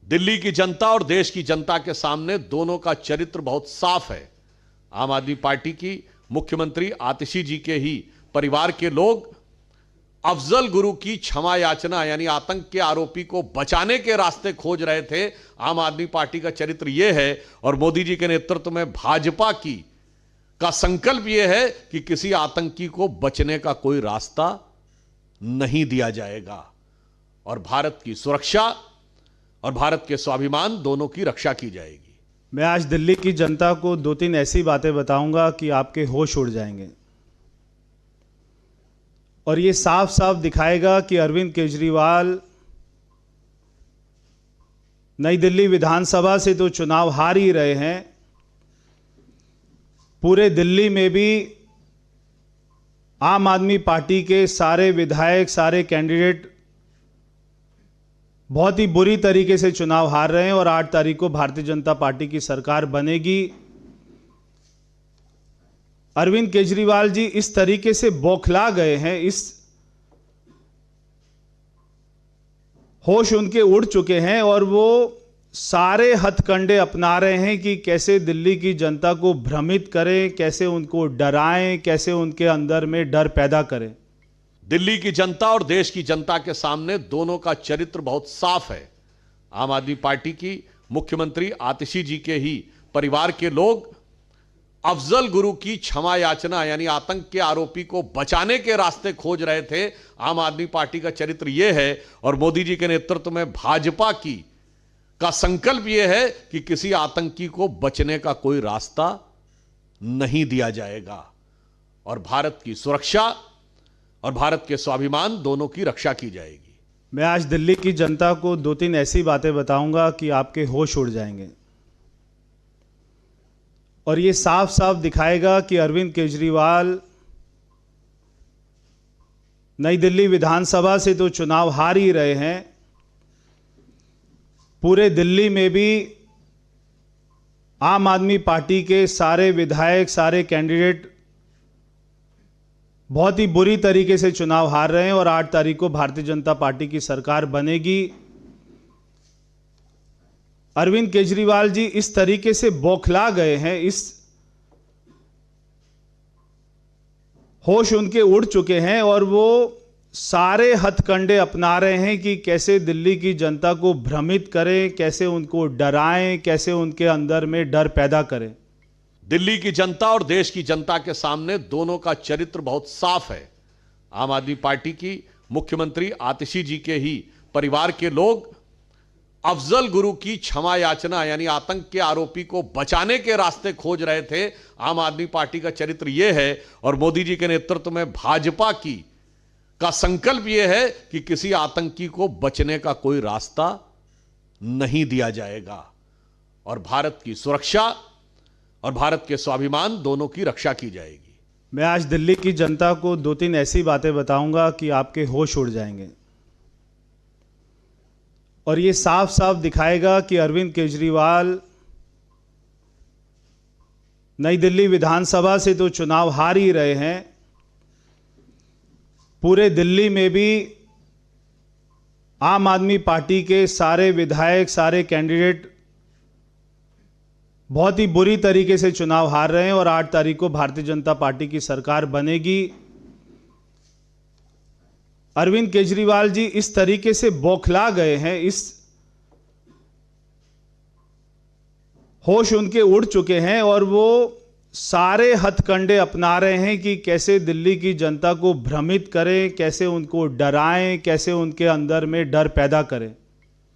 दिल्ली की जनता और देश की जनता के सामने दोनों का चरित्र बहुत साफ है। आम आदमी पार्टी की मुख्यमंत्री आतिशी जी के ही परिवार के लोग अफजल गुरु की क्षमा याचना यानी आतंक के आरोपी को बचाने के रास्ते खोज रहे थे। आम आदमी पार्टी का चरित्र यह है और मोदी जी के नेतृत्व में भाजपा का संकल्प यह है कि किसी आतंकी को बचने का कोई रास्ता नहीं दिया जाएगा और भारत की सुरक्षा और भारत के स्वाभिमान दोनों की रक्षा की जाएगी। मैं आज दिल्ली की जनता को दो तीन ऐसी बातें बताऊंगा कि आपके होश उड़ जाएंगे और ये साफ साफ दिखाएगा कि अरविंद केजरीवाल नई दिल्ली विधानसभा से तो चुनाव हार ही रहे हैं, पूरे दिल्ली में भी आम आदमी पार्टी के सारे विधायक, सारे कैंडिडेट बहुत ही बुरी तरीके से चुनाव हार रहे हैं और 8 तारीख को भारतीय जनता पार्टी की सरकार बनेगी। अरविंद केजरीवाल जी इस तरीके से बौखला गए हैं, इस होश उनके उड़ चुके हैं और वो सारे हथकंडे अपना रहे हैं कि कैसे दिल्ली की जनता को भ्रमित करें, कैसे उनको डराएं, कैसे उनके अंदर में डर पैदा करें। दिल्ली की जनता और देश की जनता के सामने दोनों का चरित्र बहुत साफ है। आम आदमी पार्टी की मुख्यमंत्री आतिशी जी के ही परिवार के लोग अफजल गुरु की क्षमा याचना यानी आतंक के आरोपी को बचाने के रास्ते खोज रहे थे। आम आदमी पार्टी का चरित्र यह है और मोदी जी के नेतृत्व में भाजपा का संकल्प यह है कि किसी आतंकी को बचने का कोई रास्ता नहीं दिया जाएगा और भारत की सुरक्षा और भारत के स्वाभिमान दोनों की रक्षा की जाएगी। मैं आज दिल्ली की जनता को दो तीन ऐसी बातें बताऊंगा कि आपके होश उड़ जाएंगे और ये साफ साफ दिखाएगा कि अरविंद केजरीवाल नई दिल्ली विधानसभा से तो चुनाव हार ही रहे हैं, पूरे दिल्ली में भी आम आदमी पार्टी के सारे विधायक, सारे कैंडिडेट बहुत ही बुरी तरीके से चुनाव हार रहे हैं और 8 तारीख को भारतीय जनता पार्टी की सरकार बनेगी। अरविंद केजरीवाल जी इस तरीके से बौखला गए हैं, इस होश उनके उड़ चुके हैं और वो सारे हथकंडे अपना रहे हैं कि कैसे दिल्ली की जनता को भ्रमित करें, कैसे उनको डराएं, कैसे उनके अंदर में डर पैदा करें। दिल्ली की जनता और देश की जनता के सामने दोनों का चरित्र बहुत साफ है। आम आदमी पार्टी की मुख्यमंत्री आतिशी जी के ही परिवार के लोग अफजल गुरु की क्षमा याचना यानी आतंक के आरोपी को बचाने के रास्ते खोज रहे थे। आम आदमी पार्टी का चरित्र यह है और मोदी जी के नेतृत्व में भाजपा का संकल्प यह है कि किसी आतंकी को बचने का कोई रास्ता नहीं दिया जाएगा और भारत की सुरक्षा और भारत के स्वाभिमान दोनों की रक्षा की जाएगी। मैं आज दिल्ली की जनता को दो तीन ऐसी बातें बताऊंगा कि आपके होश उड़ जाएंगे और ये साफ साफ दिखाएगा कि अरविंद केजरीवाल नई दिल्ली विधानसभा से तो चुनाव हार ही रहे हैं, पूरे दिल्ली में भी आम आदमी पार्टी के सारे विधायक, सारे कैंडिडेट बहुत ही बुरी तरीके से चुनाव हार रहे हैं और 8 तारीख को भारतीय जनता पार्टी की सरकार बनेगी। अरविंद केजरीवाल जी इस तरीके से बौखला गए हैं, इस होश उनके उड़ चुके हैं और वो सारे हथकंडे अपना रहे हैं कि कैसे दिल्ली की जनता को भ्रमित करें, कैसे उनको डराएं, कैसे उनके अंदर में डर पैदा करें।